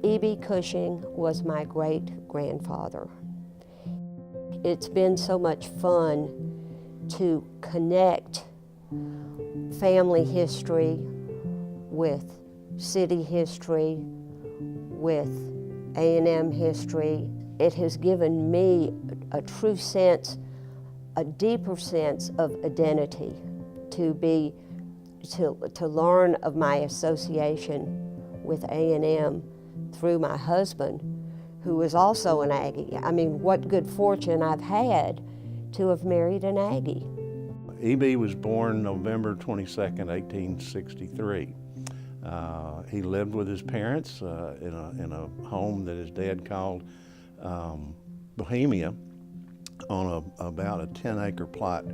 E.B. Cushing was my great-grandfather. It's been so much fun to connect family history with city history, with A&M history. It has given me a true sense, a deeper sense of identity to learn of my association with A&M through my husband, who was also an Aggie. I mean, what good fortune I've had to have married an Aggie. E.B. was born November 22nd, 1863. He lived with his parents in a home that his dad called Bohemia on about a 10-acre plot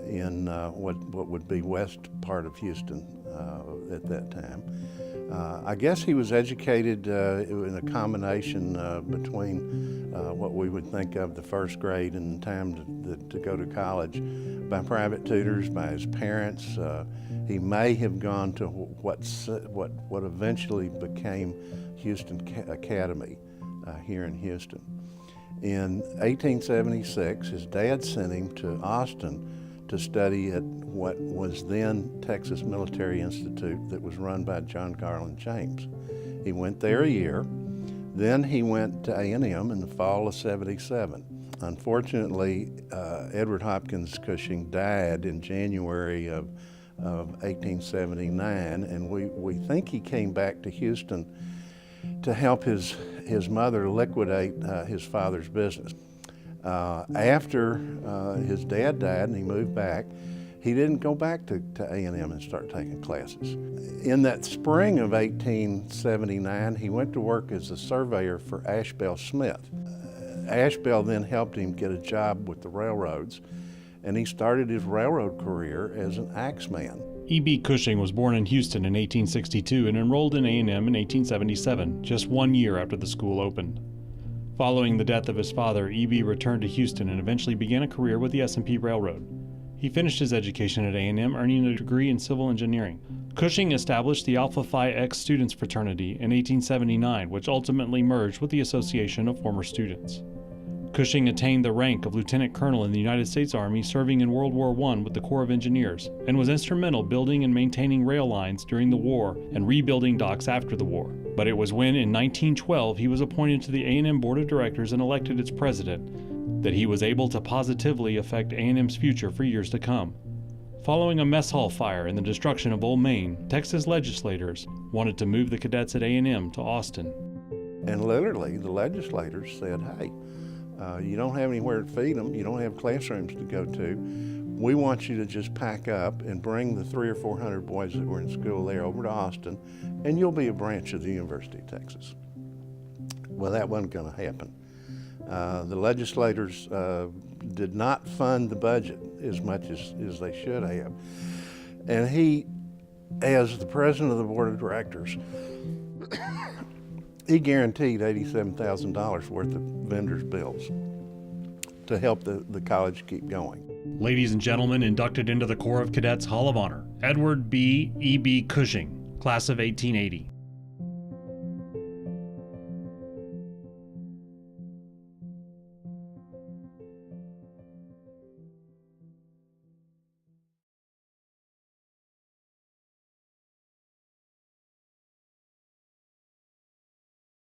in what would be west part of Houston at that time. I guess he was educated in a combination between what we would think of the first grade and time to go to college by private tutors, by his parents. He may have gone to what eventually became Houston Academy here in Houston. In 1876, his dad sent him to Austin to study at what was then Texas Military Institute that was run by John Garland James. He went there a year, then he went to A&M in the fall of '77. Unfortunately, Edward Hopkins Cushing died in January of 1879, and we think he came back to Houston to help his mother liquidate his father's business. After his dad died and he moved back, he didn't go back to A&M and start taking classes. In that spring of 1879, he went to work as a surveyor for Ashbel Smith. Ashbel then helped him get a job with the railroads, and he started his railroad career as an axeman. E.B. Cushing was born in Houston in 1862 and enrolled in A&M in 1877, just 1 year after the school opened. Following the death of his father, E.B. returned to Houston and eventually began a career with the S&P Railroad. He finished his education at A&M, earning a degree in civil engineering. Cushing established the Alpha Phi X Students Fraternity in 1879, which ultimately merged with the Association of Former Students. Cushing attained the rank of lieutenant colonel in the United States Army, serving in World War I with the Corps of Engineers, and was instrumental building and maintaining rail lines during the war and rebuilding docks after the war. But it was when, in 1912, he was appointed to the A&M Board of Directors and elected its president that he was able to positively affect A&M's future for years to come. Following a mess hall fire and the destruction of Old Main, Texas legislators wanted to move the cadets at A&M to Austin. And literally, the legislators said, hey, you don't have anywhere to feed them, you don't have classrooms to go to. We want you to just pack up and bring the 300 or 400 boys that were in school there over to Austin, and you'll be a branch of the University of Texas. Well, that wasn't going to happen. The legislators did not fund the budget as much as they should have. And he, as the president of the board of directors, he guaranteed $87,000 worth of vendors' bills to help the college keep going. Ladies and gentlemen, inducted into the Corps of Cadets Hall of Honor, Edward B. E.B. Cushing, class of 1880.